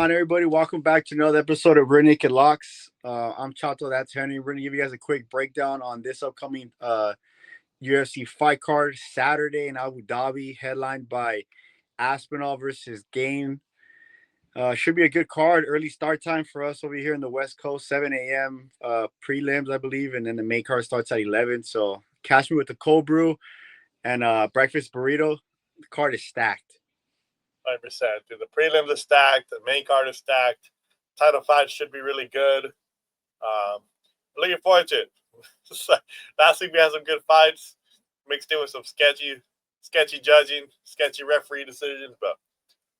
on, everybody? Welcome back to another episode of Rear Naked Locks. I'm Chato, that's Henry. We're going to give you guys a quick breakdown on this upcoming UFC fight card Saturday in Abu Dhabi, headlined by Aspinall versus Gane. Should be a good card. Early start time for us over here in the West Coast, 7 a.m. Prelims, I believe, and then the main card starts at 11. So catch me with the cold brew and breakfast burrito. The card is stacked. 100%. The prelims are stacked. The main card is stacked. Title fight should be really good. Looking forward to it. Last week we had some good fights, mixed in with some sketchy judging, sketchy referee decisions, but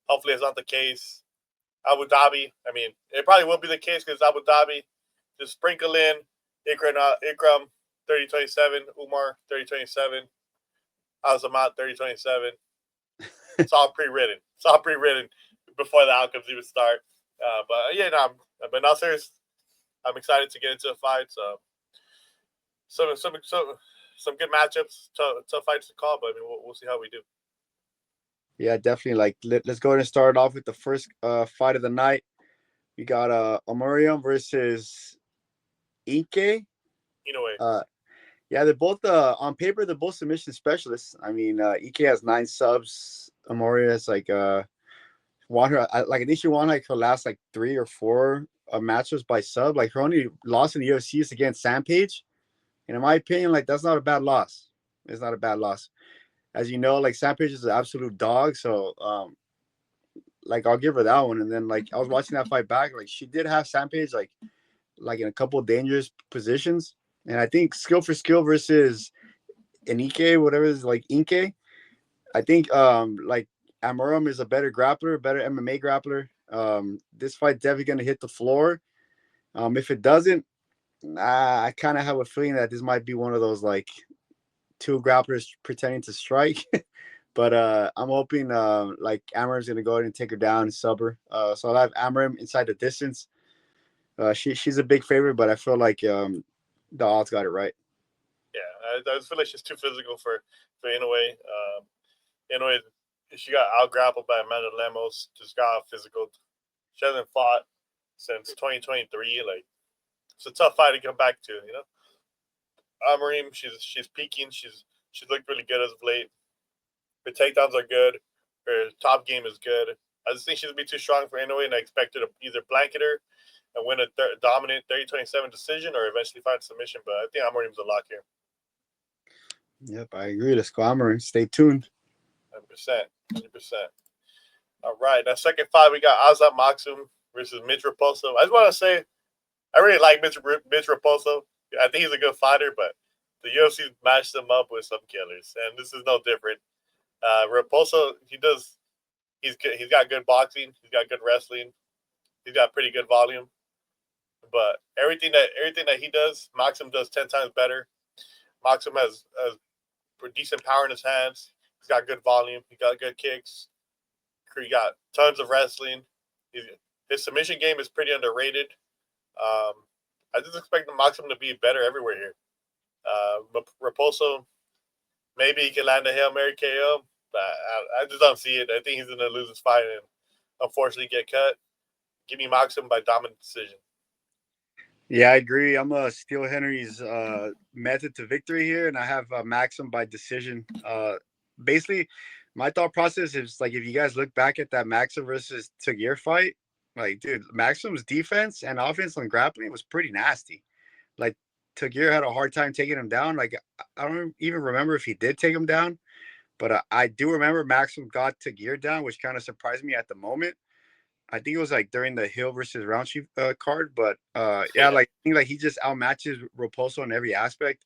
hopefully it's not the case. Abu Dhabi, I mean, it probably will be the case because Abu Dhabi. Just sprinkle in Ikram 3027, Umar 3027, Azamat 3027. It's all pre-written. It's all pre-written before the outcomes even start. But not serious. I'm excited to get into a fight. So some good matchups, tough fights to call. But I mean, we'll see how we do. Yeah, definitely. Like, let's go ahead and start off with the first fight of the night. We got Amorim versus Inoue. Yeah, they're both on paper. They're both submission specialists. I mean, Inoue has 9 subs. Amorim has like won her. I think she won like her last like 3 or 4 matches by sub. Like her only loss in the UFC is against Sampage, and in my opinion, like that's not a bad loss. It's not a bad loss. As you know, like Sampage is an absolute dog. So like I'll give her that one. And then like I was watching that fight back. Like she did have Sampage like in a couple of dangerous positions. And I think skill for skill versus Inoue, whatever is like Inke. I think like Amorim is a better grappler, better MMA grappler. This fight definitely gonna hit the floor. If it doesn't, I kind of have a feeling that this might be one of those like 2 grapplers pretending to strike. But I'm hoping like Amorim's gonna go ahead and take her down and sub her. So I'll have Amorim inside the distance. She's a big favorite, but I feel like the odds got it right. Yeah, I feel like she's too physical for Inoue. Inoue, she got out grappled by Amanda Lemos. Just got out physical. She hasn't fought since 2023. Like it's a tough fight to come back to. You know, Amorim, she's peaking. She's looked really good as of late. Her takedowns are good. Her top game is good. I just think she's gonna be too strong for Inoue, and I expect her to either blanket her and win a dominant 30-27 decision, or eventually find submission. But I think Amorim's a lock here. Yep, I agree. Let's go, Amorim. Stay tuned. 100%. All right. Now, second fight, we got Azat Maksum versus Mitch Raposo. I just want to say, I really like Mitch Raposo. I think he's a good fighter, but the UFC matched him up with some killers, and this is no different. Raposo, he's good. He's got good boxing. He's got good wrestling. He's got pretty good volume. But everything that he does, Maksum does 10 times better. Maksum has decent power in his hands. He's got good volume. He got good kicks. He got tons of wrestling. His submission game is pretty underrated. I just expect Maksum to be better everywhere here. Raposo, maybe he can land a Hail Mary KO, but I just don't see it. I think he's going to lose his fight and unfortunately get cut. Give me Maksum by dominant decision. Yeah, I agree. I'm going to steal Henry's method to victory here, and I have Maksum by decision. Basically, my thought process is like if you guys look back at that Maksum versus Tagir fight, like, dude, Maksum's defense and offense on grappling was pretty nasty. Like, Tagir had a hard time taking him down. Like, I don't even remember if he did take him down, but I do remember Maksum got Tagir down, which kind of surprised me at the moment. I think it was like during the Hill versus Roundtree card, but yeah, like I think like he just outmatches Raposo in every aspect.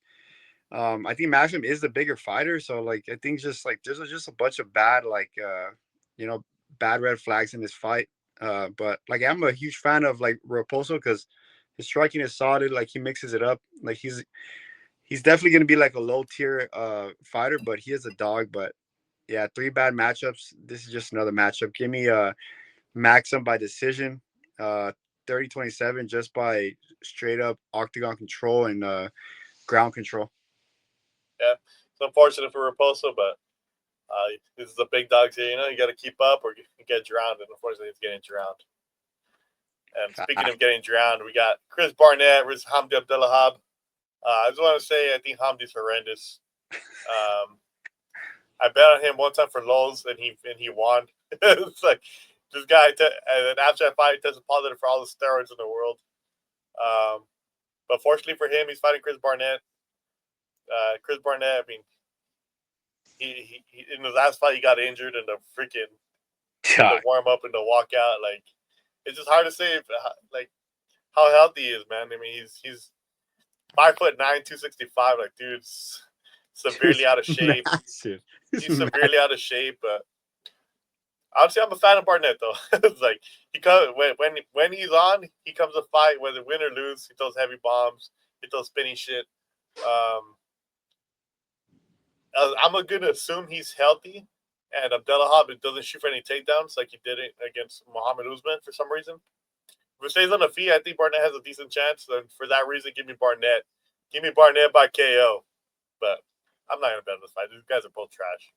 I think Maksum is the bigger fighter, so like I think just like there's just a bunch of bad bad red flags in this fight. But like I'm a huge fan of like Raposo because his striking is solid. Like he mixes it up. Like he's definitely gonna be like a low tier fighter, but he is a dog. But yeah, 3 bad matchups. This is just another matchup. Give me Maksum by decision, 30-27, just by straight up octagon control and ground control. Yeah, it's unfortunate for Raposo, but this is the big dogs here. You know, you got to keep up or you get drowned, and unfortunately, it's getting drowned. And speaking of getting drowned, we got Chris Barnett versus Hamdi Abdelwahab. I just want to say I think Hamdi's horrendous. I bet on him one time for lows, and he won. It's like this guy. And after that fight, he tested positive for all the steroids in the world. But fortunately for him, he's fighting Chris Barnett. Chris Barnett, I mean, he in the last fight he got injured in the freaking warm up and the walkout. Like, it's just hard to say how healthy he is, man. I mean, he's 5'9", 265. Like, dude's severely out of shape. He's severely out of shape. But honestly, I'm a fan of Barnett though. It's like he comes when he's on, he comes to fight, whether win or lose. He throws heavy bombs. He throws spinning shit. I'm gonna assume he's healthy, and Abdelwahab doesn't shoot for any takedowns like he did it against Muhammad Usman for some reason. If it stays on the feet, I think Barnett has a decent chance. And for that reason, give me Barnett. Give me Barnett by KO. But I'm not gonna bet on this fight. These guys are both trash.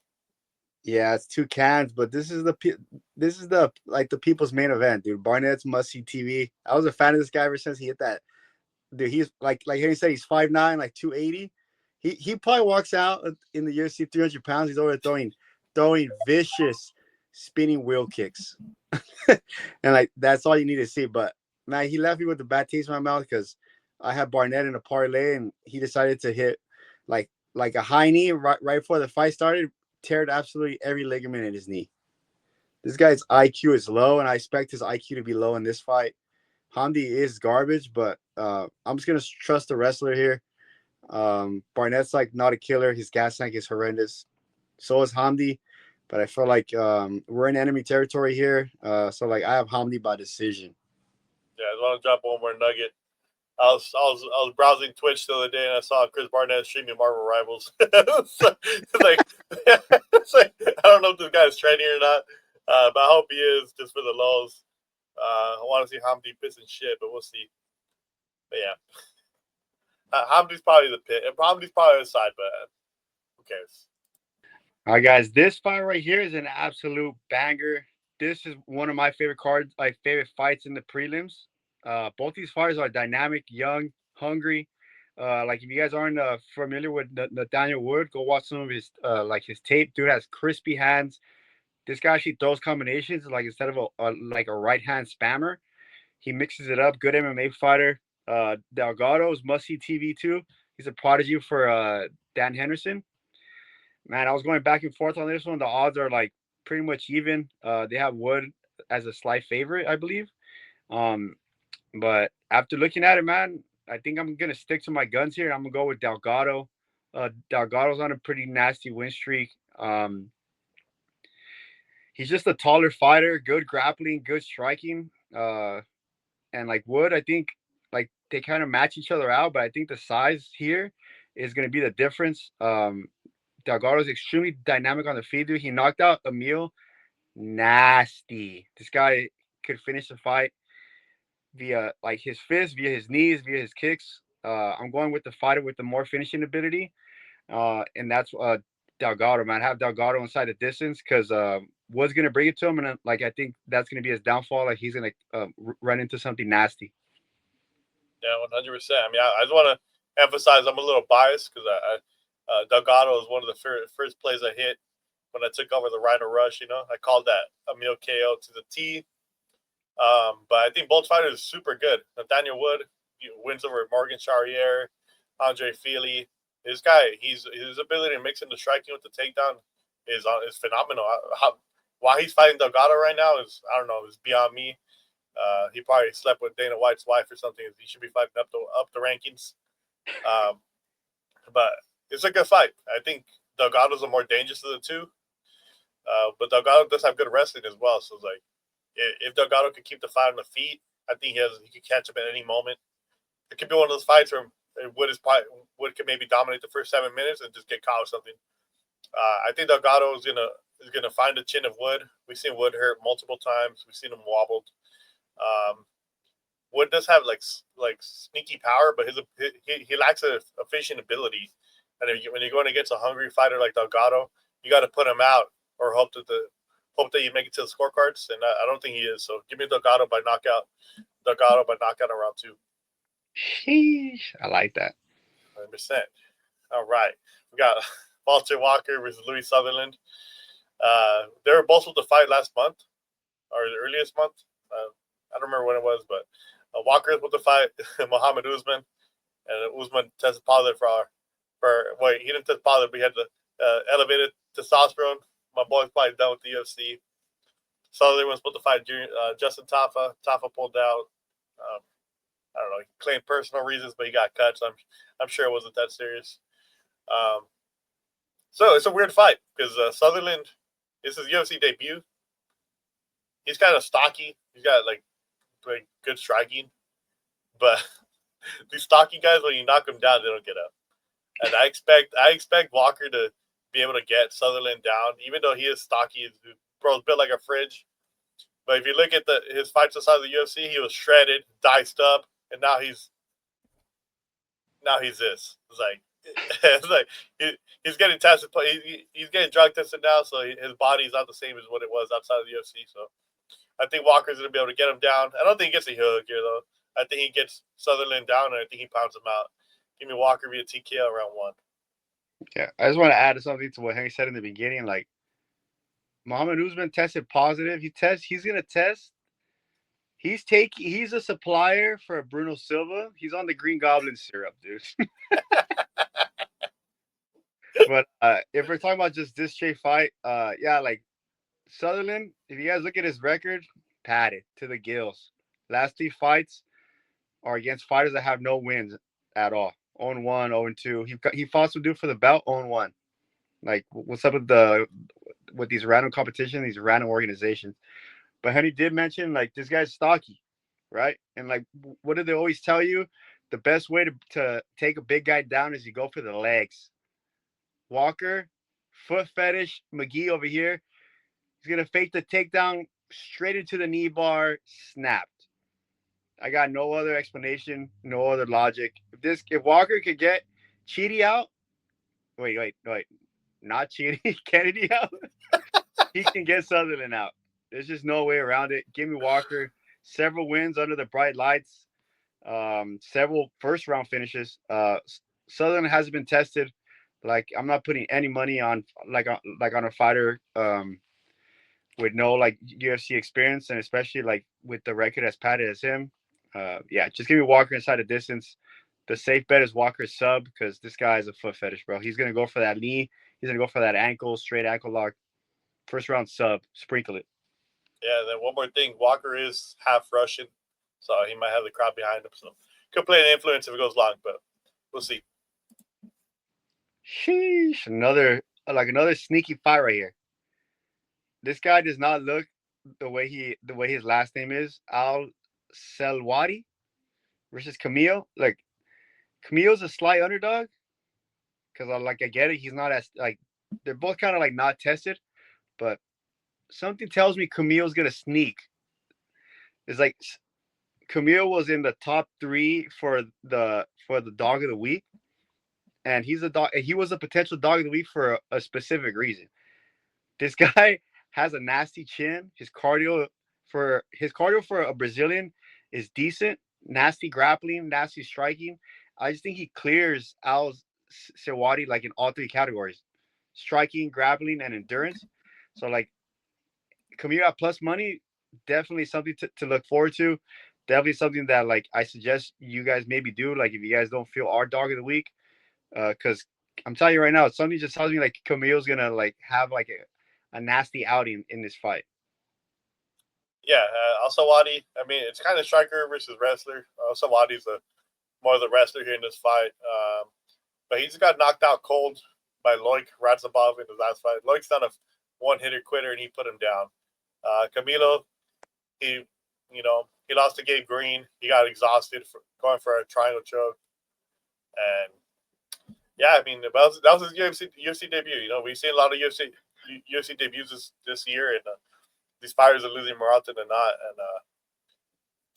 Yeah, it's two cans, but this is the people's main event, dude. Barnett's must see TV. I was a fan of this guy ever since he hit that. Dude, he's like he said, he's 5'9", like 280. He probably walks out in the UFC 300 pounds. He's over there throwing vicious spinning wheel kicks, and like that's all you need to see. But man, he left me with a bad taste in my mouth because I had Barnett in a parlay, and he decided to hit like a high knee right before the fight started, teared absolutely every ligament in his knee. This guy's IQ is low, and I expect his IQ to be low in this fight. Hamdi is garbage, but I'm just gonna trust the wrestler here. Barnett's like not a killer. His gas tank is horrendous. So is Hamdi, but I feel like we're in enemy territory here. So like I have Hamdi by decision. Yeah, I want to drop one more nugget. I was browsing Twitch the other day and I saw Chris Barnett streaming Marvel Rivals. It's like I don't know if this guy's training or not, but I hope he is just for the lows. I want to see Hamdi pissing shit, but we'll see. But yeah, Hamdi's probably the pit. Hamdi's probably the side, but who cares? All right, guys, this fight right here is an absolute banger. This is one of my favorite cards, like favorite fights in the prelims. Both these fighters are dynamic, young, hungry. Like if you guys aren't familiar with Nathaniel Wood, go watch some of his his tape. Dude has crispy hands. This guy actually throws combinations. Like instead of a right hand spammer, he mixes it up. Good MMA fighter. Delgado's must see TV too. He's a prodigy for Dan Henderson. Man, I was going back and forth on this one. The odds are like pretty much even. They have Wood as a slight favorite, I believe. But after looking at it, man, I think I'm gonna stick to my guns here. I'm gonna go with Delgado. Delgado's on a pretty nasty win streak. He's just a taller fighter, good grappling, good striking. And like Wood, I think like they kind of match each other out, but I think the size here is gonna be the difference. Delgado's extremely dynamic on the feet, dude. He knocked out Emil. Nasty. This guy could finish the fight via like his fists, via his knees, via his kicks. I'm going with the fighter with the more finishing ability, and that's Delgado, man. Have Delgado inside the distance because Wood's gonna bring it to him, and like I think that's gonna be his downfall. Like he's gonna run into something nasty. Yeah, 100%. I mean, I just want to emphasize I'm a little biased because Delgado was one of the first plays I hit when I took over the Rhino Rush. You know, I called that Emil KO to the T. But I think both fighters are super good. Nathaniel Wood wins over Morgan Charrier, Andre Feely. This guy, his ability to mix in the striking with the takedown is phenomenal. Why he's fighting Delgado right now is, I don't know, is beyond me. He probably slept with Dana White's wife or something. He should be fighting up the rankings. But it's a good fight. I think Delgado's the more dangerous of the two. But Delgado does have good wrestling as well. So it's like, if Delgado can keep the fight on the feet, I think he could catch him at any moment. It could be one of those fights where Wood can maybe dominate the first 7 minutes and just get caught with something. I think Delgado is gonna find the chin of Wood. We've seen Wood hurt multiple times. We've seen him wobbled. Wood does have like sneaky power, but he lacks a finishing ability. And when you're going against a hungry fighter like Delgado, you got to put him out or hope that you make it to the scorecards. And I don't think he is. So give me Delgado by knockout. Delgado by knockout in round 2. Sheesh. I like that. 100%. All right. We got Walter Walker versus Louis Sutherland. They were both supposed to fight last month, or the earliest month. I don't remember when it was, but Walker was supposed to fight Muhammad Usman, and Usman tested positive he didn't test positive, but he had the elevated testosterone. My boy's probably done with the UFC. Sutherland was supposed to fight Justin Tafa. Tafa pulled out. I don't know. He claimed personal reasons, but he got cut. So I'm sure it wasn't that serious. So it's a weird fight because Sutherland, this is his UFC debut. He's kind of stocky. He's got like good striking, but these stocky guys, when you knock them down, they don't get up. And I expect Walker to be able to get Sutherland down, even though he is stocky. Bro's built like a fridge. But if you look at his fights outside of the UFC, he was shredded, diced up, and now he's this. It's like he's getting tested. He's getting drug tested now, so his body's not the same as what it was outside of the UFC. So I think Walker's going to be able to get him down. I don't think he gets a hook here, though. I think he gets Sutherland down, and I think he pounds him out. Give me Walker via TKO round 1. Yeah, I just want to add something to what Henry said in the beginning. Like, Muhammad Usman tested positive. He's going to test. He's a supplier for Bruno Silva. He's on the Green Goblin syrup, dude. But if we're talking about just this straight fight, yeah, like Sutherland, if you guys look at his record, padded to the gills. Last 3 fights are against fighters that have no wins at all. 0-1, 0-2. He fought some dude for the belt, 0-1. Like, what's up with these random competitions, these random organizations? But Henry did mention, like, this guy's stocky, right? And, like, what do they always tell you? The best way to take a big guy down is you go for the legs. Walker, foot fetish, McGee over here. He's going to fake the takedown straight into the knee bar, snapped. I got no other explanation, no other logic. If Walker could get Chidi out, wait, not Chidi, Kennedy out, he can get Sutherland out. There's just no way around it. Give me Walker. Several wins under the bright lights. Several first-round finishes. Sutherland hasn't been tested. Like, I'm not putting any money on on a fighter with no UFC experience, and especially with the record as padded as him. Yeah, just give me Walker inside the distance. The safe bet is Walker sub because this guy is a foot fetish, bro. He's gonna go for that knee. He's gonna go for that ankle, straight ankle lock. First round sub, sprinkle it. Yeah, then one more thing. Walker is half Russian, so he might have the crowd behind him. So could play an influence if it goes long, but we'll see. Sheesh, another sneaky fight right here. This guy does not look the way his last name is. Al-Selwady versus Camilo. Like, Camilo's a slight underdog because I get it. He's not as they're both kind of not tested, but something tells me Camilo's gonna sneak. It's like Camilo was in the top 3 for the dog of the week, and he was a potential dog of the week for a specific reason. This guy has a nasty chin. His cardio for a Brazilian is decent. Nasty grappling, nasty striking. I just think he clears Al-Selwady in all 3 categories: striking, grappling, and endurance. So Camilo at plus money, definitely something to look forward to. Definitely something that I suggest you guys maybe do. If you guys don't feel our dog of the week, because I'm telling you right now, something just tells me Camilo's gonna have a nasty outing in this fight. Yeah, Al-Selwady. I mean, it's kind of striker versus wrestler. Al-Selwady's more of the wrestler here in this fight, but he just got knocked out cold by Loik Radzhabov in his last fight. Loik's not a one-hitter quitter, and he put him down. Camilo, he lost to Gabe Green. He got exhausted going for a triangle choke, and yeah, I mean that was his UFC debut. We've seen a lot of UFC debuts this year, and these fighters are losing more often than not. And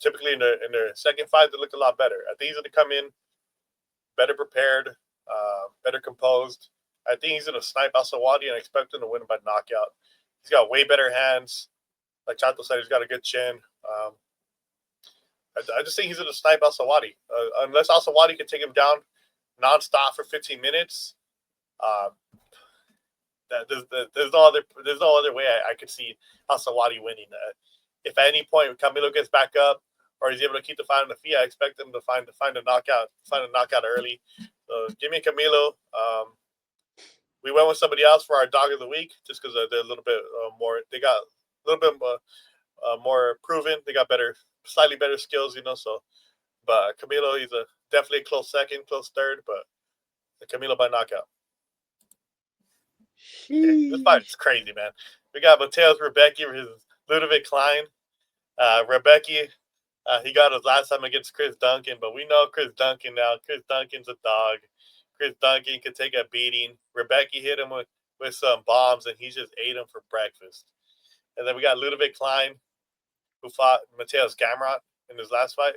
typically in their second fight, they look a lot better. I think he's going to come in better prepared, better composed. I think he's going to snipe Al-Selwady, and I expect him to win by knockout. He's got way better hands. Like Chato said, he's got a good chin. I just think he's going to snipe Al-Selwady. Unless Al-Selwady can take him down nonstop for 15 minutes, there's no other way I could see Al-Selwady winning. If at any point Camilo gets back up or he's able to keep the fight on the feet, I expect him to find a knockout early. So give me Camilo. We went with somebody else for our dog of the week just because they're a little bit more. They got a little bit more proven. They got slightly better skills, So, but Camilo, he's definitely a close second, close third, but Camilo by knockout. Yeah, this fight is crazy, man. We got Mateus Rebecki versus Ludovic Klein. Rebecki, he got his last time against Chris Duncan, but we know Chris Duncan now. Chris Duncan's a dog. Chris Duncan could take a beating. Rebecki hit him with some bombs, and he just ate him for breakfast. And then we got Ludovic Klein, who fought Mateus Gamrot in his last fight.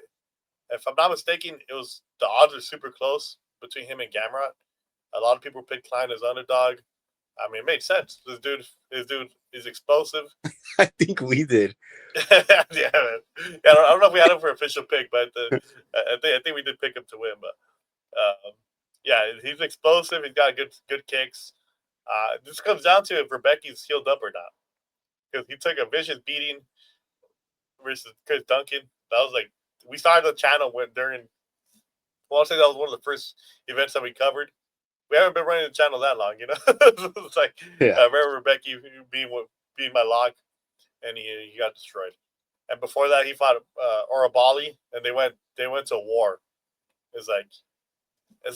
If I'm not mistaken, the odds are super close between him and Gamrot. A lot of people picked Klein as underdog. I mean, it made sense. This dude is explosive. I think we did. Yeah, man. Yeah, I don't know if we had him for official pick, but I think we did pick him to win. But yeah, he's explosive. He's got good kicks. This comes down to if Rebecki's healed up or not, because he took a vicious beating versus Chris Duncan. That was like we started the channel during. Well, I'll say that was one of the first events that we covered. We haven't been running the channel that long, It's like I remember Rebecki being my lock, and he got destroyed. And before that, he fought Orabali, and they went to war. It's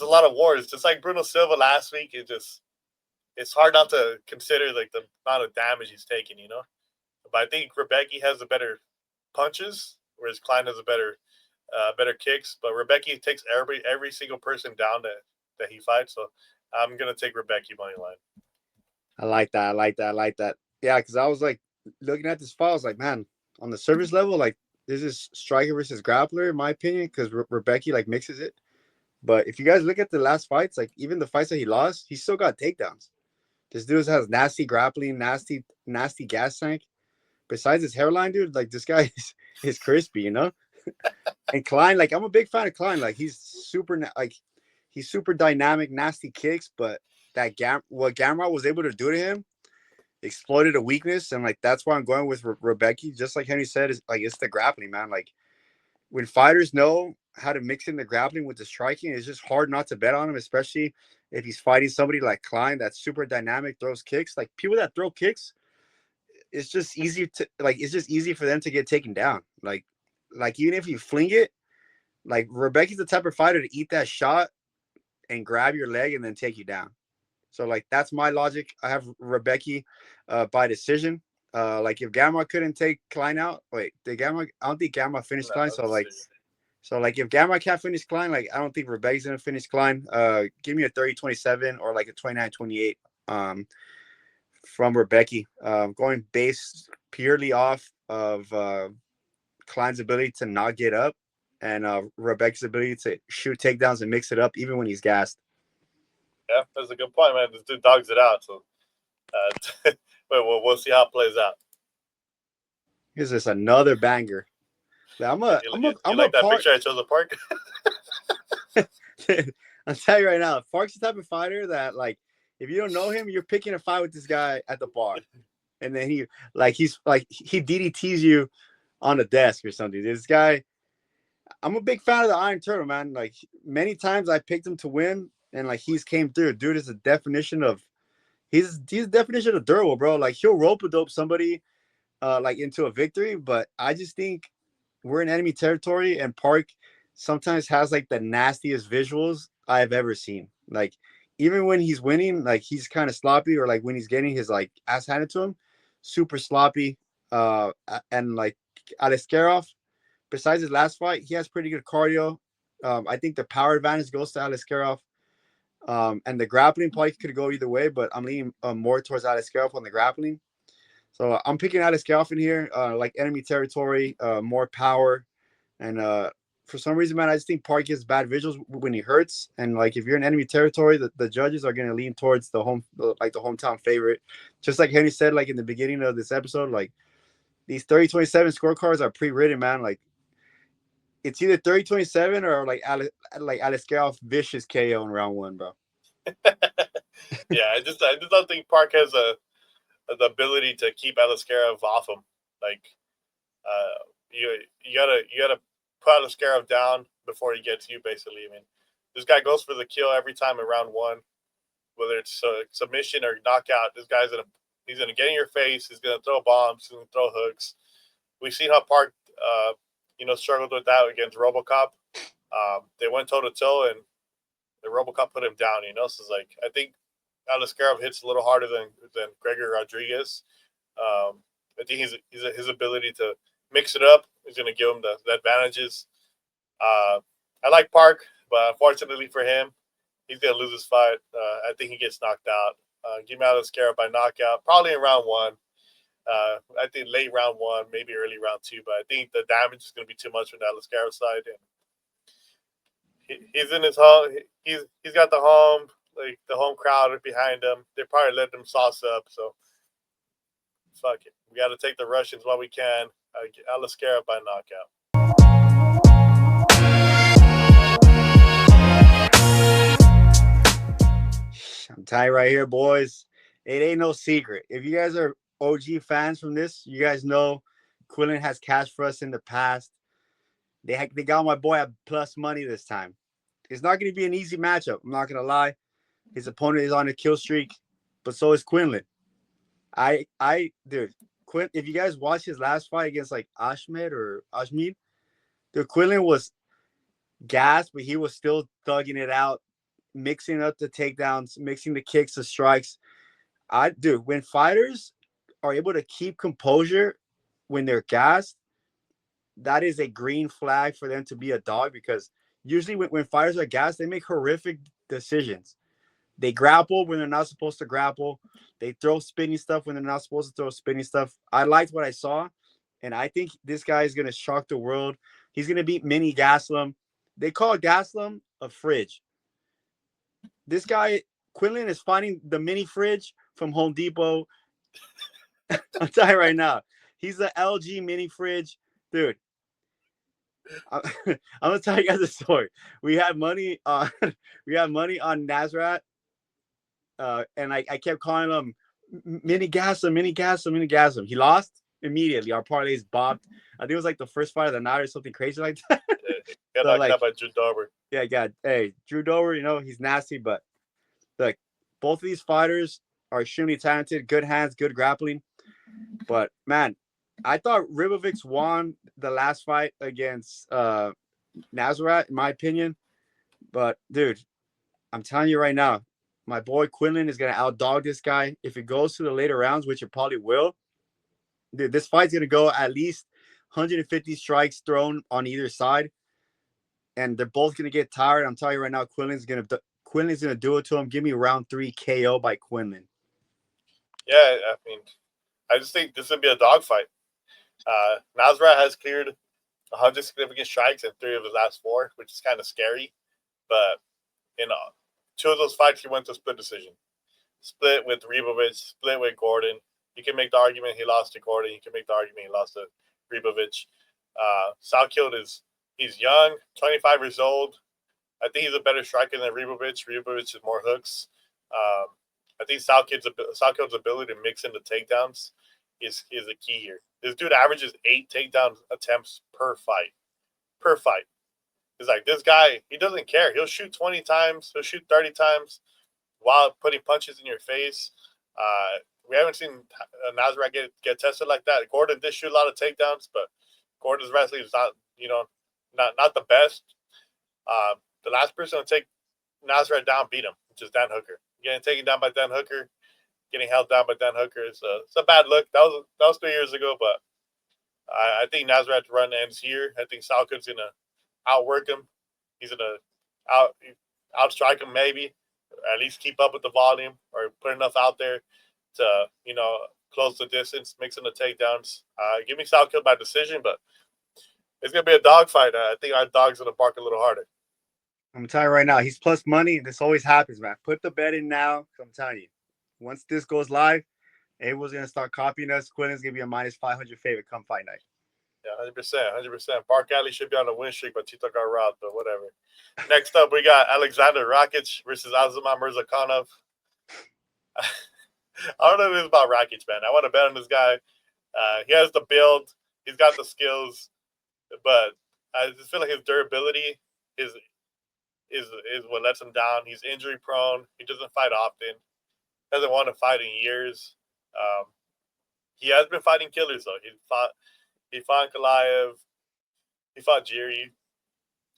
a lot of wars. Just like Bruno Silva last week, it's hard not to consider like the amount of damage he's taking, But I think Rebecki has the better punches, whereas Klein has a better kicks. But Rebecki takes every single person down that he fights. So I'm gonna take Rebecki money line. I like that. Yeah, because I was like looking at this file, I was like, man, on the service level, like this is striker versus grappler, in my opinion, because Rebecki like mixes it. But if you guys look at the last fights, like even the fights that he lost, he still got takedowns. This dude has nasty grappling, nasty gas tank. Besides his hairline, dude, like this guy is crispy, And Klein, like I'm a big fan of Klein. Like he's super dynamic, nasty kicks. But what Gamrot was able to do to him, exploited a weakness, and like that's why I'm going with Rebecki. Just like Henry said, is like it's the grappling, man. Like when fighters know how to mix in the grappling with the striking, it's just hard not to bet on him, especially if he's fighting somebody like Klein that's super dynamic, throws kicks. Like people that throw kicks, it's just easy for them to get taken down. Like even if you fling it, like Rebecki's the type of fighter to eat that shot and grab your leg and then take you down. So like that's my logic. I have Rebecki by decision. Like if Gamma couldn't take Klein out, I don't think Gamma finished Klein. So like if Gamma can't finish Klein, like I don't think Rebecki's gonna finish Klein. Give me a 30-27 or like a 29-28 from Rebecki. Going based purely off of Klein's ability to not get up and Rebecki's ability to shoot takedowns and mix it up even when he's gassed. Yeah, that's a good point, man. This dude dogs it out. So we'll see how it plays out. Here's this another banger. I'm like that picture I chose of Park? I'll tell you right now, Park's the type of fighter that like if you don't know him, you're picking a fight with this guy at the bar. And then he DDTs you on the desk or something. This guy, I'm a big fan of the Iron Turtle, man. Like many times I picked him to win and like he's came through. Dude is a definition of he's the definition of durable, bro. Like he'll rope-a-dope somebody like into a victory, but I just think we're in enemy territory and Park sometimes has like the nastiest visuals I've ever seen. Like even when he's winning, like he's kind of sloppy, or like when he's getting his like ass handed to him, super sloppy. And like Aliskerov, besides his last fight, he has pretty good cardio. I think the power advantage goes to Aliskerov. And the grappling probably could go either way, but I'm leaning more towards Aliskerov on the grappling. So I'm picking Aliskerov in here, like enemy territory, more power. And for some reason, man, I just think Park gets bad visuals when he hurts. And like if you're in enemy territory, the judges are going to lean towards the hometown favorite. Just like Henry said, like in the beginning of this episode, like these 30-27 scorecards are pre-written, man. Like it's either 30-27 or like Aliskerov vicious KO in round 1, bro. Yeah, I just don't think Park has the ability to keep Aliskerov off him. Like, you gotta put Aliskerov down before he gets you. Basically, I mean, this guy goes for the kill every time in round 1, whether it's a submission or knockout. This guy's he's gonna get in your face. He's gonna throw bombs. He's gonna throw hooks. We've seen how Park, struggled with that against RoboCop. They went toe to toe, and the RoboCop put him down. So it's like, I think Aliskerov hits a little harder than Gregor Rodriguez. I think his ability to mix it up is going to give him the advantages. I like Park, but unfortunately for him, he's going to lose his fight. I think he gets knocked out. Give me Aliskerov by knockout, probably in round 1. I think late round 1, maybe early round 2, but I think the damage is going to be too much from the Aliskerov side. And he's in his home. He's got the home crowd behind him. They probably let him sauce up. So fuck it. We got to take the Russians while we can. Aliskerov by knockout. I'm telling you right here, boys. It ain't no secret. If you guys are OG fans from this, you guys know Quillen has cashed for us in the past. They got my boy at plus money this time. It's not going to be an easy matchup. I'm not going to lie. His opponent is on a kill streak, but so is Quinlan. Dude, if you guys watch his last fight against like Ashmed, dude, Quinlan was gassed, but he was still thugging it out, mixing up the takedowns, mixing the kicks, the strikes. Dude, when fighters are able to keep composure when they're gassed, that is a green flag for them to be a dog, because usually when fighters are gassed, they make horrific decisions. They grapple when they're not supposed to grapple. They throw spinning stuff when they're not supposed to throw spinning stuff. I liked what I saw, and I think this guy is going to shock the world. He's going to beat Mini Gaslam. They call Gaslam a fridge. This guy, Quinlan, is fighting the mini fridge from Home Depot. I'm telling you right now, he's the LG mini fridge. Dude, I'm gonna tell you guys a story. We had money on Nasrat, and I kept calling him Mini Gaslam. He lost immediately. Our parlays bobbed. I think it was like the first fight of the night or something crazy like that. Got knocked out by Drew Dober. Yeah, God. Hey, Drew Dober, he's nasty, but look, both of these fighters are extremely talented, good hands, good grappling. But man, I thought Ribovics won the last fight against Nazarat, in my opinion. But dude, I'm telling you right now, my boy Quinlan is gonna outdog this guy. If it goes to the later rounds, which it probably will, dude, this fight's gonna go at least 150 strikes thrown on either side, and they're both gonna get tired. I'm telling you right now, Quinlan's gonna do it to him. Give me round 3 KO by Quinlan. Yeah, I mean, I just think this would be a dogfight. Nasrat has cleared 100 significant strikes in 3 of his last 4, which is kind of scary. But in 2 of those fights, he went to split decision. Split with Ribovic, split with Gordon. You can make the argument he lost to Gordon. You can make the argument he lost to Ribovic. Salkilld he's young, 25 years old. I think he's a better striker than Ribovic. Ribovic is more hooks. I think Salkild's ability to mix in the takedowns is a key here. This dude averages 8 takedown attempts per fight. It's like, this guy, he doesn't care. He'll shoot 20 times. He'll shoot 30 times while putting punches in your face. We haven't seen Nasrat get tested like that. Gordon did shoot a lot of takedowns, but Gordon's wrestling is not the best. The last person to take Nasrat down beat him, which is Dan Hooker. Getting taken down by Dan Hooker, getting held down by Dan Hooker is it's a bad look. That was 3 years ago, but I think Nasrat's run ends here. I think Salkild's gonna outwork him. He's gonna outstrike him, maybe, or at least keep up with the volume, or put enough out there to close the distance, mixing the takedowns. Give me Salkilld by decision, but it's gonna be a dogfight. I think our dog's gonna bark a little harder. I'm telling you right now, he's plus money. This always happens, man. Put the bet in now. I'm telling you, once this goes live, everyone's gonna start copying us. Quinlan's gonna be a minus 500 favorite come fight night. Yeah, 100%. Park Alley should be on a win streak, but Tito got robbed, but whatever. Next up, we got Alexander Rakic versus Azamat Murzakanov. I don't know if it's about Rakic, man. I want to bet on this guy. He has the build. He's got the skills, but I just feel like his durability is what lets him down. He's injury prone. He doesn't fight often. Hasn't won a fight in years. He has been fighting killers though. He fought Kalaev. He fought Jiri.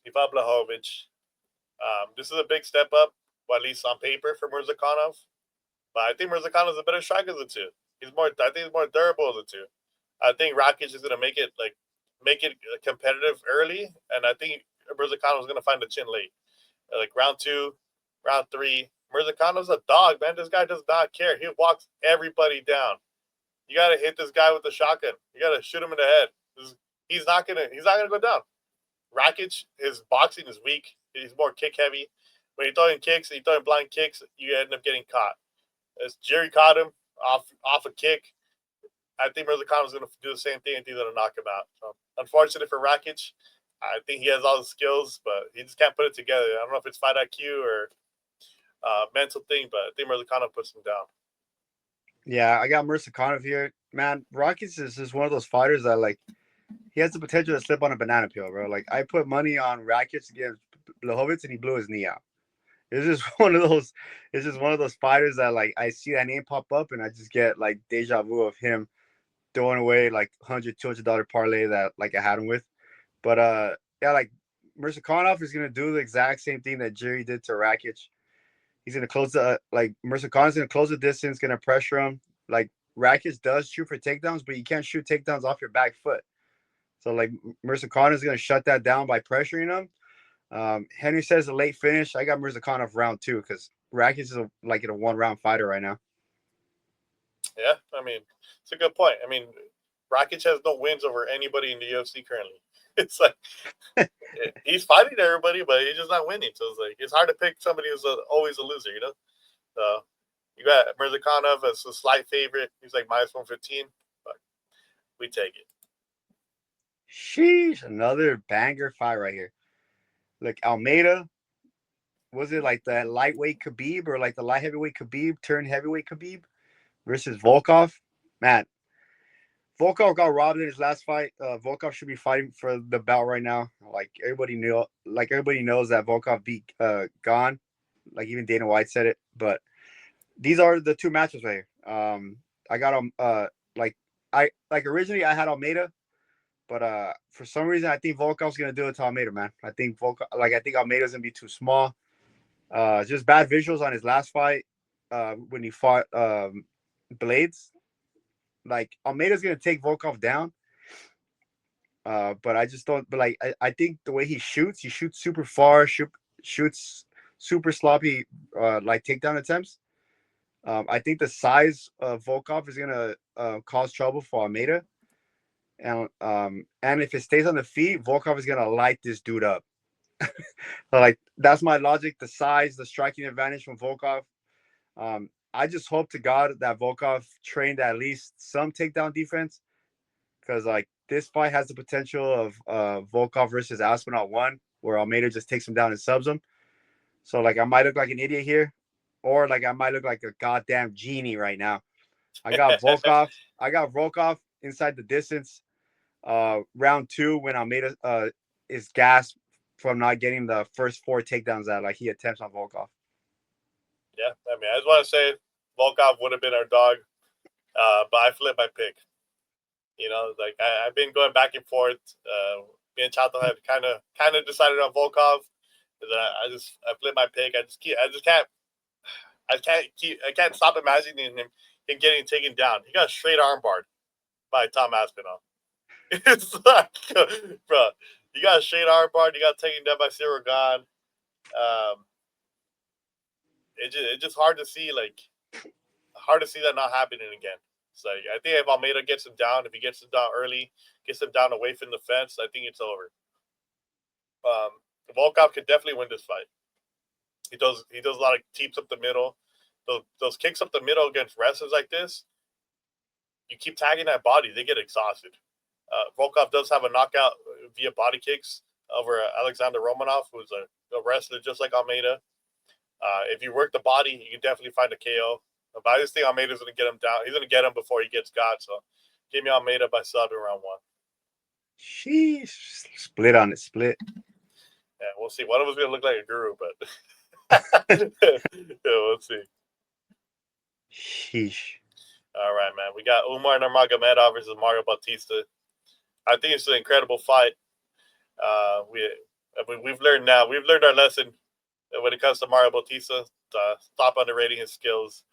He fought Blachowicz. This is a big step up, well, at least on paper, for Murzakanov. But I think Murzakanov is a better striker of the two. I think he's more durable of the two. I think Rakic is gonna make it competitive early, and I think Murzakanov is gonna find the chin late. Like round 2, round 3. Murzakanov is a dog, man. This guy does not care. He walks everybody down. You gotta hit this guy with the shotgun. You gotta shoot him in the head. He's not gonna go down. Rakic, his boxing is weak. He's more kick heavy. When you're throwing kicks, and you're throwing blind kicks, you end up getting caught. As Jerry caught him off a kick, I think Murzakanov is going to do the same thing and he's going to knock him out. So, unfortunate for Rakic. I think he has all the skills, but he just can't put it together. I don't know if it's fight IQ or mental thing, but I think Murzakanov puts him down. Yeah, I got Murzakanov here. Man, Rakic is just one of those fighters that, he has the potential to slip on a banana peel, bro. I put money on Rakic against Blachowicz, and he blew his knee out. It's just one of those fighters that, I see that name pop up, and I just get, deja vu of him throwing away, $100, $200 parlay that, I had him with. But, yeah, Murzakanov is going to do the exact same thing that Jerry did to Rakic. He's going to close Murzakanov going to close the distance, going to pressure him. Rakic does shoot for takedowns, but you can't shoot takedowns off your back foot. So, Murzakanov is going to shut that down by pressuring him. Henry says a late finish. I got Murzakanov round 2 because Rakic is a 1-round fighter right now. Yeah, I mean, it's a good point. I mean, Rakic has no wins over anybody in the UFC currently. It's he's fighting everybody, but he's just not winning. So it's hard to pick somebody who's always a loser, So you got Murzakanov as a slight favorite. He's minus 115, but we take it. Sheesh, another banger fight right here. Look, Almeida, was it that lightweight Khabib or the light heavyweight Khabib turned heavyweight Khabib versus Volkov? Man, Volkov got robbed in his last fight. Volkov should be fighting for the belt right now. Everybody knows that Volkov beat Gane. Even Dana White said it. But these are the two matches right here. I got originally I had Almeida, but for some reason I think Volkov's gonna do it to Almeida, man. I think Almeida's gonna be too small. Just bad visuals on his last fight when he fought Blades. Almeida's gonna take Volkov down, but I just don't. But I think the way he shoots super far, shoots super sloppy, takedown attempts. I think the size of Volkov is gonna cause trouble for Almeida, and if it stays on the feet, Volkov is gonna light this dude up. So, that's my logic. The size, the striking advantage from Volkov. I just hope to God that Volkov trained at least some takedown defense, because this fight has the potential of Volkov versus Aspinall 1, where Almeida just takes him down and subs him. So I might look like an idiot here, or I might look like a goddamn genie right now. I got Volkov. I got Volkov inside the distance. Round 2 when Almeida is gassed from not getting the first 4 takedowns that he attempts on Volkov. Yeah, I mean, I just want to say Volkov would have been our dog, but I flipped my pick. I've been going back and forth. Me and Chato had kind of decided on Volkov. I flipped my pick. I can't stop imagining him getting taken down. He got straight armbarred by Tom Aspinall. It's bro, you got a straight armbar, you got taken down by Cyril Gane. It's just hard to see that not happening again. So I think if Almeida gets him down, if he gets him down early, gets him down away from the fence, I think it's over. Volkov could definitely win this fight. He does a lot of teeps up the middle. Those kicks up the middle against wrestlers like this, you keep tagging that body, they get exhausted. Volkov does have a knockout via body kicks over Alexander Romanov, who's a wrestler just like Almeida. If you work the body, you can definitely find a KO. But I just think Almeida's going to get him down. He's going to get him before he gets got. So give me Almeida by sub in round 1. Sheesh. Split on it. Split. Yeah, we'll see. One of us is going to look like a guru, but yeah, we'll see. Sheesh. All right, man. We got Umar Nurmagomedov versus Mario Bautista. I think it's an incredible fight. We've learned our lesson when it comes to Mario Bautista. Stop underrating his skills.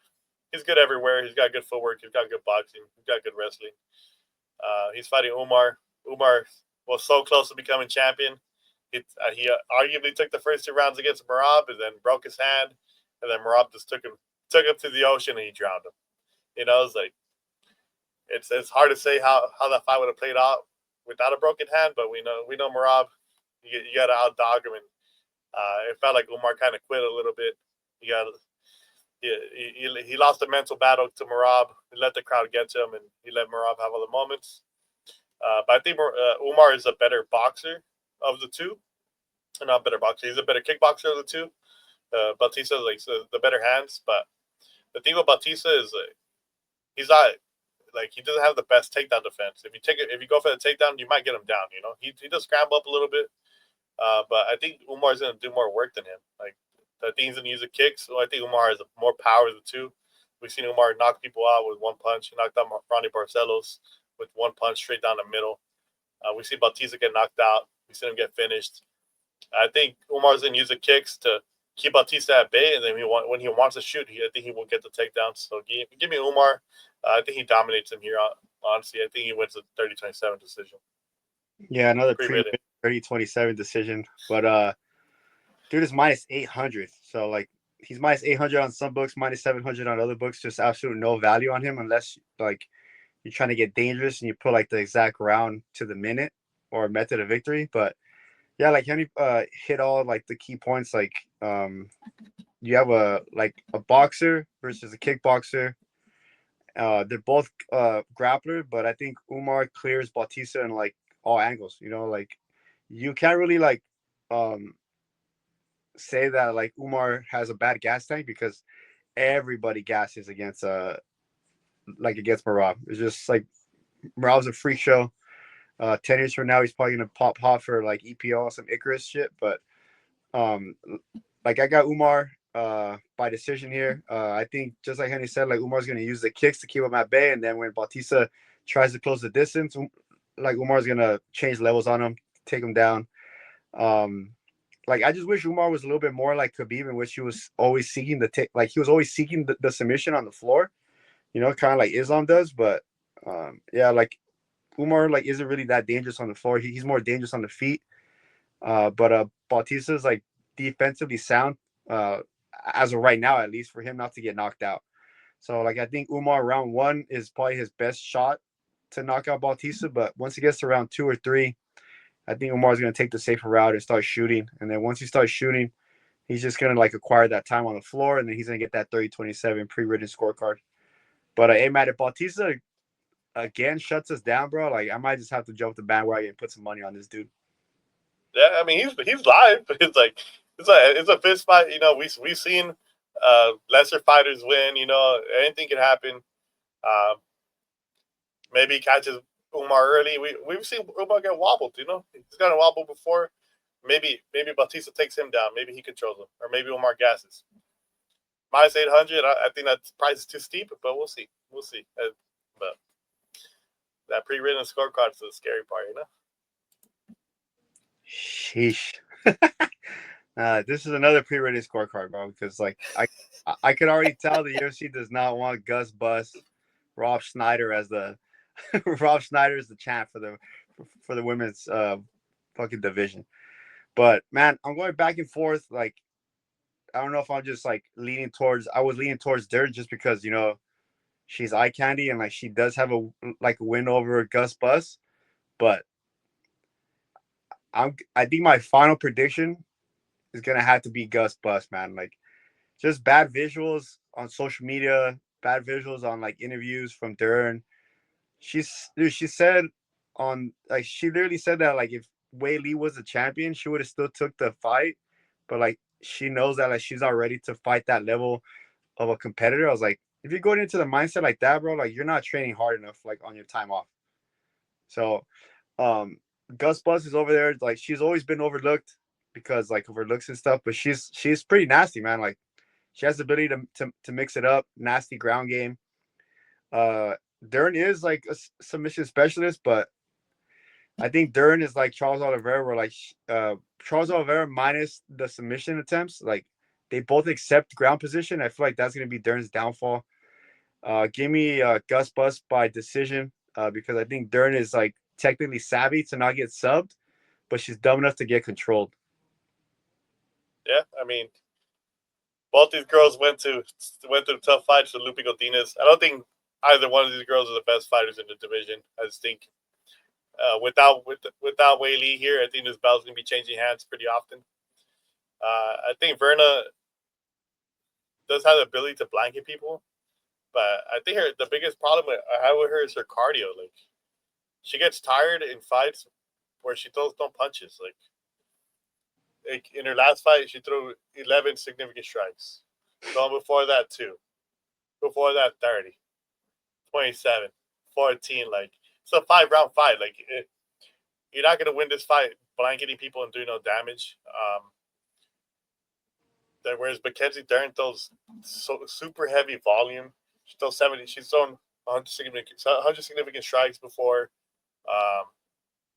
He's good everywhere. He's got good footwork. He's got good boxing. He's got good wrestling. He's fighting Umar. Umar was so close to becoming champion. He arguably took the first 2 rounds against Merab and then broke his hand. And then Merab just took him to the ocean and he drowned him. You know, it's like it's hard to say how that fight would have played out without a broken hand, but we know Merab. You got to outdog him, and it felt like Umar kind of quit a little bit. He lost the mental battle to Merab. He let the crowd get to him, and he let Merab have all the moments. But I think Umar is a better boxer of the two. Not better boxer. He's a better kickboxer of the two. Bautista is like the better hands, but the thing with Bautista is he's not like he doesn't have the best takedown defense. If you go for the takedown, you might get him down. You know, he does scramble up a little bit, but I think Umar is going to do more work than him. Like I think he's going to use the kicks. So I think Umar has more power of the two. We've seen Umar knock people out with one punch. He knocked out Ronnie Barcelos with one punch straight down the middle. We see Bautista get knocked out. We see him get finished. I think Umar's going to use the kicks to keep Bautista at bay, and then when he wants to shoot, I think he will get the takedowns. So give me Umar. I think he dominates him here. Honestly, I think he wins a 30-27 decision. Yeah, another 30-27 decision. But dude is minus 800. So like he's minus 800 on some books, minus 700 on other books. Just absolute no value on him unless like you're trying to get dangerous and you put like the exact round to the minute or method of victory. But yeah, like Henry hit all like the key points. Like you have a boxer versus a kickboxer. They're both grappler, but I think Umar clears Bautista in like all angles. You know, like you can't really like say that like Umar has a bad gas tank because everybody gasses against against Merab. It's just like Merab's a freak show. 10 years from now, he's probably gonna pop hot for like EPO, some Icarus shit. But like I got Umar by decision here. I think just like Henry said, like Umar's gonna use the kicks to keep him at bay, and then when Bautista tries to close the distance, like Umar's gonna change levels on him, take him down. Like I just wish Umar was a little bit more like Khabib, in which he was always seeking he was always seeking the submission on the floor, you know, kind of like Islam does. But yeah, like Umar like isn't really that dangerous on the floor. He's more dangerous on the feet. But Bautista's like defensively sound as of right now, at least for him not to get knocked out. So like I think Umar round 1 is probably his best shot to knock out Bautista. But once he gets to round 2 or 3, I think Umar's gonna take the safer route and start shooting. And then once he starts shooting, he's just gonna like acquire that time on the floor, and then he's gonna get that 30-27 pre-written scorecard. But hey, man, if Bautista again shuts us down, bro, like I might just have to jump the bandwagon and put some money on this dude. Yeah, I mean he's live, but it's a fist fight. You know, we've seen lesser fighters win. You know, anything can happen. Maybe he catches Umar early. We've seen Umar get wobbled. You know, he's gotten wobbled before. Maybe Bautista takes him down. Maybe he controls him, or maybe Umar gasses. Minus 800. I think that price is too steep, but we'll see. We'll see. But that pre-written scorecard is the scary part, you know. Sheesh. This is another pre-written scorecard, bro, because like I could already tell the UFC does not want Gus Bus, Rob Schneider as the Rob Schneider is the champ for the women's fucking division. But man, I'm going back and forth. Like I don't know if I'm just like I was leaning towards Dern just because, you know, she's eye candy and like she does have a win over Gus Bus. But I think my final prediction is gonna have to be Gus Bus, man. Like just bad visuals on social media, bad visuals on like interviews from Dern. She said on like she literally said that like if Wei Li was the champion, she would have still took the fight, but like she knows that like she's not ready to fight that level of a competitor. I was like, if you're going into the mindset like that, bro, like you're not training hard enough like on your time off. So Gus Bus is over there, like she's always been overlooked because like of her looks and stuff, but she's pretty nasty, man. Like she has the ability to mix it up, nasty ground game. Dern is like a submission specialist, but I think Dern is like Charles Oliveira, where like Charles Oliveira minus the submission attempts, like they both accept ground position. I feel like that's gonna be Dern's downfall. Give me Gus Bus by decision because I think Dern is like technically savvy to not get subbed, but she's dumb enough to get controlled. Yeah, I mean, both these girls went through tough fights with Lupe Godinez. I don't think either one of these girls are the best fighters in the division. I just think without Wei Li here, I think this battle's gonna be changing hands pretty often. I think Verna does have the ability to blanket people, but I think the biggest problem I have with her is her cardio. Like she gets tired in fights where she throws no punches. Like in her last fight, she threw 11 significant strikes. The one before that, 2. Before that, 30. 27. 14. Like, it's a 5-round fight. Like, you're not going to win this fight blanketing people and doing no damage. Whereas Mackenzie Dern throws super heavy volume. She throws 70. She's thrown 100 significant strikes before.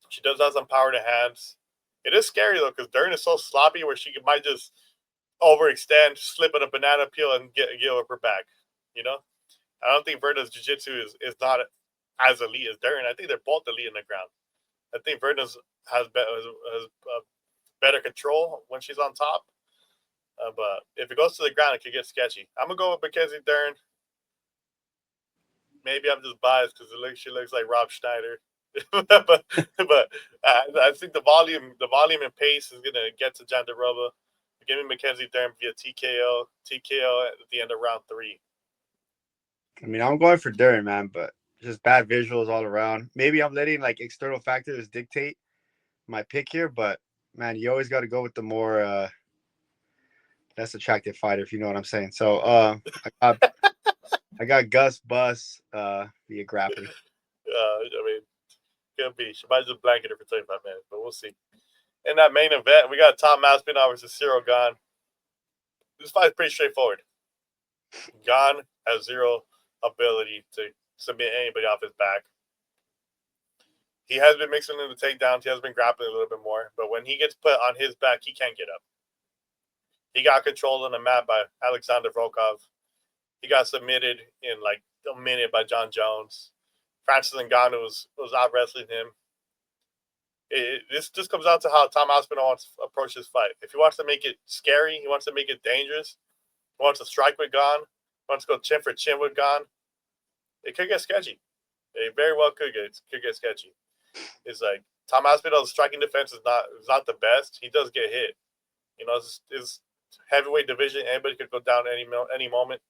She does have some power to hands. It is scary, though, because Dern is so sloppy where she might just overextend, slip on a banana peel, and give up her back. You know? I don't think Verna's jiu-jitsu is not as elite as Dern. I think they're both elite in the ground. I think Verna's has better control when she's on top. But if it goes to the ground, it could get sketchy. I'm going to go with Mackenzie Dern. Maybe I'm just biased because she looks like Rob Schneider. but I think the volume and pace is gonna get to Jandiroba. Give me Mackenzie Dern via TKO at the end of round 3. I mean, I'm going for Dern, man, but just bad visuals all around. Maybe I'm letting like external factors dictate my pick here, but man, you always got to go with the more less attractive fighter, if you know what I'm saying. So I got Gus Bus via grappling. I mean. Could be. She might just blanket her for 25 minutes, but we'll see. In that main event, we got Tom Aspinall versus Cyril Gane. This fight is pretty straightforward. Gane has zero ability to submit anybody off his back. He has been mixing in the takedowns. He has been grappling a little bit more, but when he gets put on his back, he can't get up. He got controlled on the mat by Alexander Volkov. He got submitted in like a minute by John Jones. Francis Ngannou was out wrestling him. This just comes down to how Tom Aspinall wants to approach this fight. If he wants to make it scary, he wants to make it dangerous, he wants to strike with Gane, he wants to go chin for chin with Gane, it could get sketchy. It very well could get sketchy. It's like Tom Aspinall's striking defense is not the best. He does get hit. You know, it's heavyweight division. Anybody could go down any moment.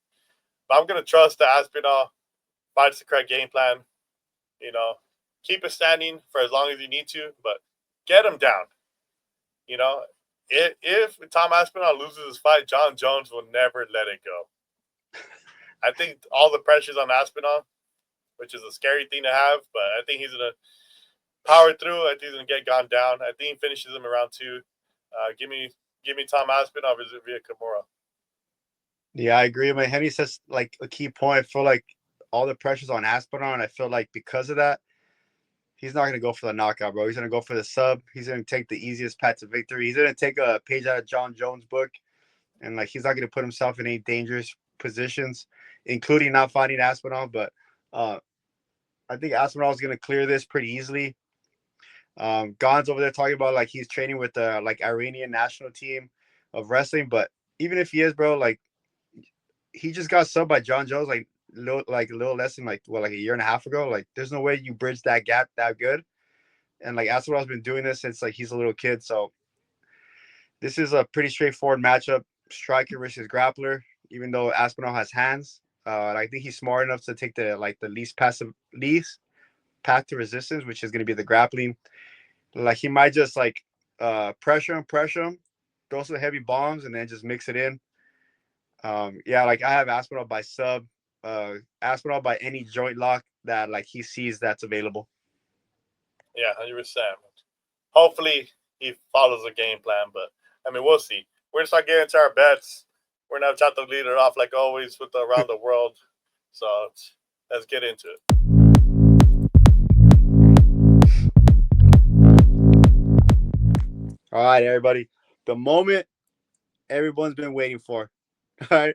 But I'm gonna trust that Aspinall finds the correct game plan. You know, keep it standing for as long as you need to, but get him down. You know, if Tom Aspinall loses his fight, John Jones will never let it go. I think all the pressure's on Aspinall, which is a scary thing to have, but I think he's going to power through. I think he's going to get Gane down. I think he finishes him around 2. Give me Tom Aspinall via Kimura. Yeah, I agree. My Henry says like a key point. I feel like all the pressure's on Aspinall, and I feel like because of that, he's not going to go for the knockout, bro. He's going to go for the sub. He's going to take the easiest path to victory. He's going to take a page out of John Jones' book, and like he's not going to put himself in any dangerous positions, including not finding Aspinall. But I think Aspinall is going to clear this pretty easily. Gane's over there talking about like he's training with the like Iranian national team of wrestling, but even if he is, bro, like he just got subbed by John Jones like a little less than like a year and a half ago. Like there's no way you bridge that gap that good. And like Aspinall's been doing this since like he's a little kid. So this is a pretty straightforward matchup, striker versus grappler. Even though Aspinall has hands, I think he's smart enough to take the least passive least. path to resistance, which is going to be the grappling. Like he might just like pressure him, throw some heavy bombs, and then just mix it in. Yeah, like I have Aspinall by sub, Aspinall by any joint lock that like he sees that's available. Yeah, 100%. Hopefully he follows the game plan, but I mean we'll see. We're gonna start getting into our bets. We're gonna have chat the leader off like always with the around the world. So let's get into it. All right, everybody. The moment everyone's been waiting for. All right.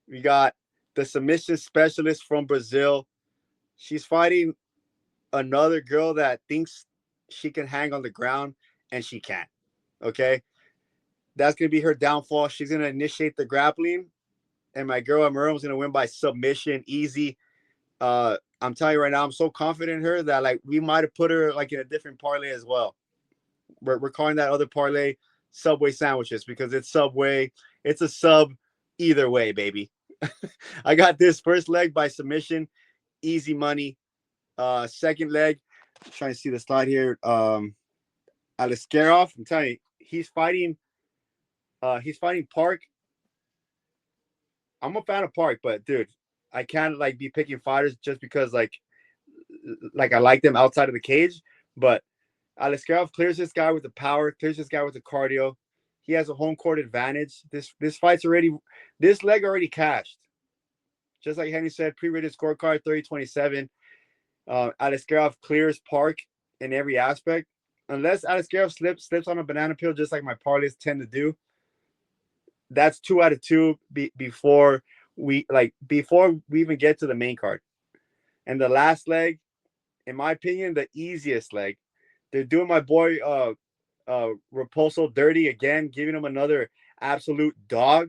We got the submission specialist from Brazil. She's fighting another girl that thinks she can hang on the ground, and she can't. Okay. That's going to be her downfall. She's going to initiate the grappling, and my girl Amorim is going to win by submission, easy. I'm telling you right now, I'm so confident in her that like we might have put her like in a different parlay as well. We're calling that other parlay Subway sandwiches because it's Subway. It's a sub either way, baby. I got this first leg by submission, easy money. Second leg, I'm trying to see the slide here. Aliskerov, I'm telling you, he's fighting Park. I'm a fan of Park, but dude, I can't like be picking fighters just because like I like them outside of the cage. But Aliskerov clears this guy with the power, clears this guy with the cardio. He has a home court advantage. This leg already cashed. Just like Henry said, pre-rated scorecard 30-27. Aliskerov clears Park in every aspect. Unless Aliskerov slips on a banana peel, just like my parlays tend to do. That's 2 out of 2 before we even get to the main card. And the last leg, in my opinion, the easiest leg. They're doing my boy Raposo dirty again, giving him another absolute dog.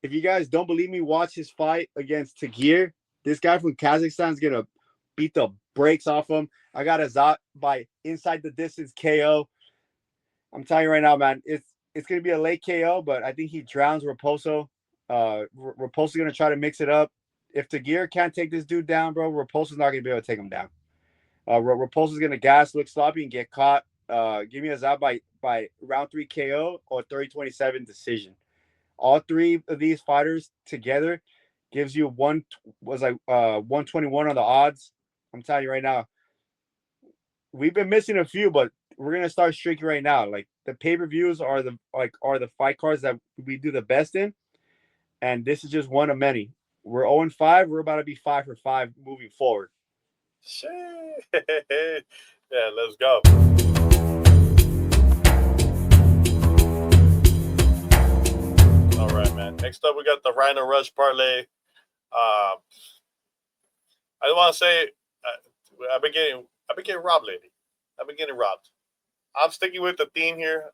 If you guys don't believe me, watch his fight against Tagir. This guy from Kazakhstan is gonna beat the brakes off him. I got Azat by inside the distance KO. I'm telling you right now, man, it's gonna be a late KO, but I think he drowns Raposo. Raposo's gonna try to mix it up. If Tagir can't take this dude down, bro, Raposo's not gonna be able to take him down. Raposo's gonna gas, look sloppy, and get caught. Give me Azat by round 3 KO or 30-27 decision. All three of these fighters together gives you 121 on the odds. I'm telling you right now, we've been missing a few, but we're gonna start streaking right now. Like the pay-per-views are the fight cards that we do the best in, and this is just one of many. We're 0-5. We're about to be 5 for 5 moving forward. Shit. Yeah, let's go. All right, man. Next up, we got the Rhino Rush parlay. I want to say I've been getting robbed lately. I've been getting robbed. I'm sticking with the theme here.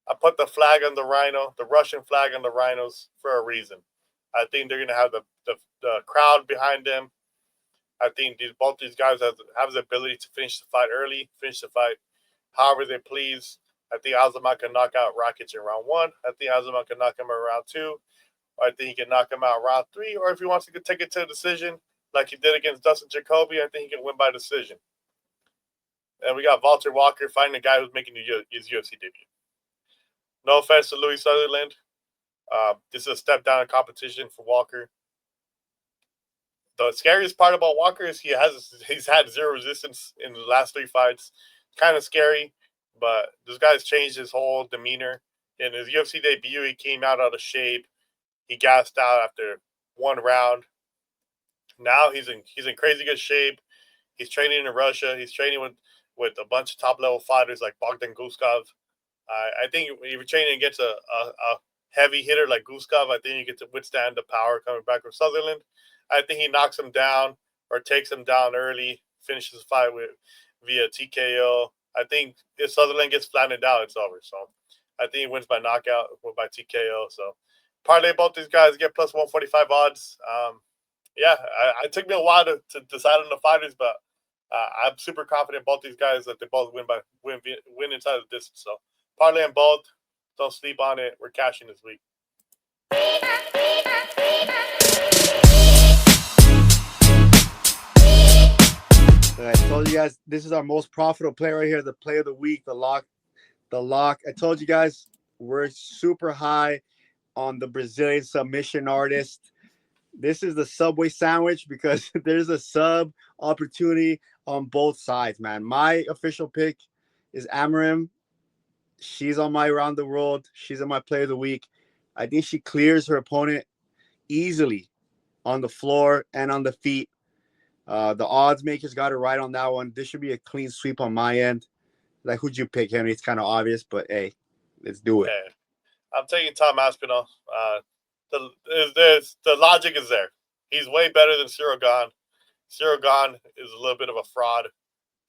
I put the flag on the Rhino, the Russian flag on the Rhinos for a reason. I think they're gonna have the crowd behind them. I think both these guys have the ability to finish the fight early, finish the fight however they please. I think Azamat can knock out Rakic in round 1. I think Azamat can knock him in round 2. Or I think he can knock him out round 3. Or if he wants to take it to a decision, like he did against Dustin Jacoby, I think he can win by decision. And we got Walter Walker fighting a guy who's making his UFC debut. No offense to Louis Sutherland. This is a step down in competition for Walker. The scariest part about Walker is he's had 0 resistance in the last 3 fights. Kind of scary, but this guy's changed his whole demeanor. In his UFC debut, he came out of shape. He gassed out after 1 round. Now he's in crazy good shape. He's training in Russia. He's training with a bunch of top level fighters like Bogdan Guskov. I think if you're training against a heavy hitter like Guskov, I think you get to withstand the power coming back from Sutherland. I think he knocks him down or takes him down early, finishes the fight via TKO. I think if Sutherland gets flattened out, it's over. So I think he wins by knockout or by TKO. So parlay both these guys, get plus 145 odds. It took me a while to decide on the fighters, but I'm super confident both these guys that they both win inside of the distance. So parlay them both. Don't sleep on it. We're cashing this week. I told you guys this is our most profitable player right here, the play of the week, the lock. I told you guys we're super high on the Brazilian submission artist. This is the Subway sandwich because there's a sub opportunity on both sides, man. My official pick is Amorim. She's on my around the world. She's on my play of the week. I think she clears her opponent easily on the floor and on the feet. The odds makers got it right on that one. This should be a clean sweep on my end. Like, who'd you pick, Henry? It's kind of obvious, but hey, let's do it. Hey, I'm taking Tom Aspinall. The logic is there. He's way better than Cyril Gane. Cyril Gane is a little bit of a fraud.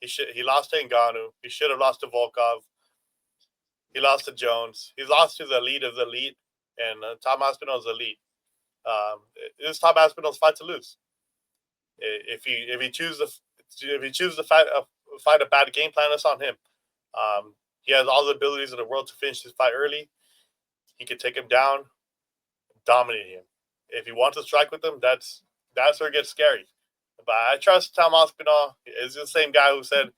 He lost to Ngannou. He should have lost to Volkov. He lost to Jones. He lost to the elite of the elite, and Tom Aspinall is elite. This is Tom Aspinall's fight to lose. If he chooses to fight a bad game plan, that's on him. He has all the abilities in the world to finish his fight early. He can take him down, dominate him. If he wants to strike with him, that's where it gets scary. But I trust Tom Aspinall. He's the same guy who said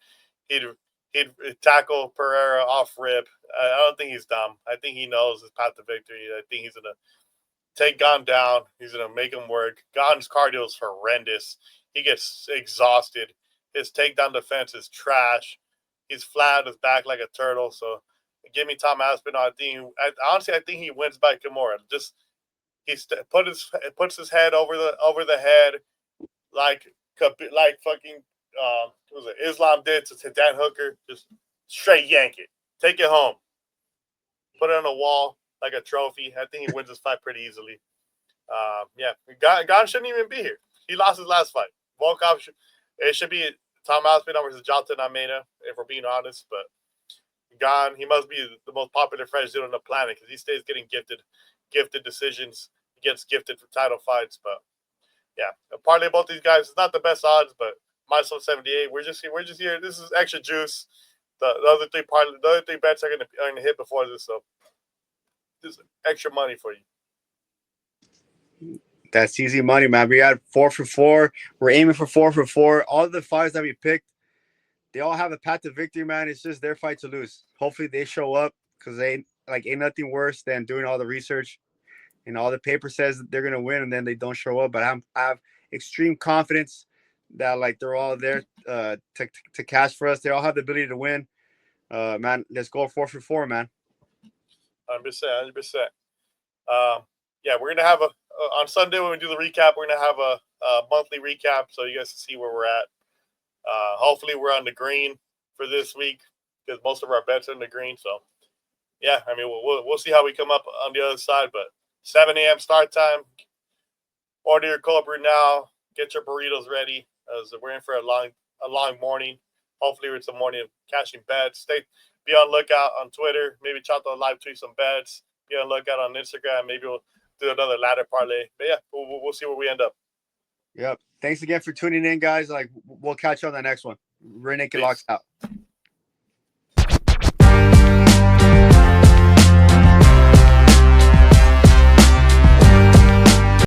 he'd tackle Pereira off rip. I don't think he's dumb. I think he knows his path to victory. I think he's gonna take Gane down. He's gonna make him work. Gane's cardio is horrendous. He gets exhausted. His takedown defense is trash. He's flat on his back like a turtle. So give me Tom Aspinall. I think he wins by Kimura. Just puts his head over the head like fucking what was it? Islam did to Dan Hooker. Just straight yank it. Take it home. Put it on the wall like a trophy. I think he wins this fight pretty easily. Gane shouldn't even be here. He lost his last fight. Volkov it should be Tom Aspinall versus Jonathan Almeida, if we're being honest. But Gane, he must be the most popular French dude on the planet because he stays getting gifted decisions. He gets gifted for title fights. But yeah, partly both these guys. It's not the best odds, but minus 178. We're just here. This is extra juice. The other three bets are gonna hit before this, so this is extra money for you. That's easy money, man. We got 4 for 4. We're aiming for 4 for 4. All the fights that we picked, they all have a path to victory, man. It's just their fight to lose. Hopefully they show up because ain't nothing worse than doing all the research and all the paper says that they're gonna win and then they don't show up. But I have extreme confidence that they're all there to cash for us. They all have the ability to win. Man, let's go 4 for 4, man. 100%. Yeah, we're gonna have on Sunday when we do the recap. We're gonna have a monthly recap so you guys can see where we're at. Hopefully, we're on the green for this week because most of our bets are in the green. So, yeah, I mean, we'll see how we come up on the other side. But 7 a.m. start time. Order your cold brew now. Get your burritos ready as we're in for a long morning. Hopefully, it's a morning of cashing bets. Be on lookout on Twitter. Maybe Chato live tweet some bets. Be on lookout on Instagram. Maybe we'll do another ladder parlay. But yeah, we'll see where we end up. Yep. Thanks again for tuning in, guys. We'll catch you on the next one. Rear Naked Locks out.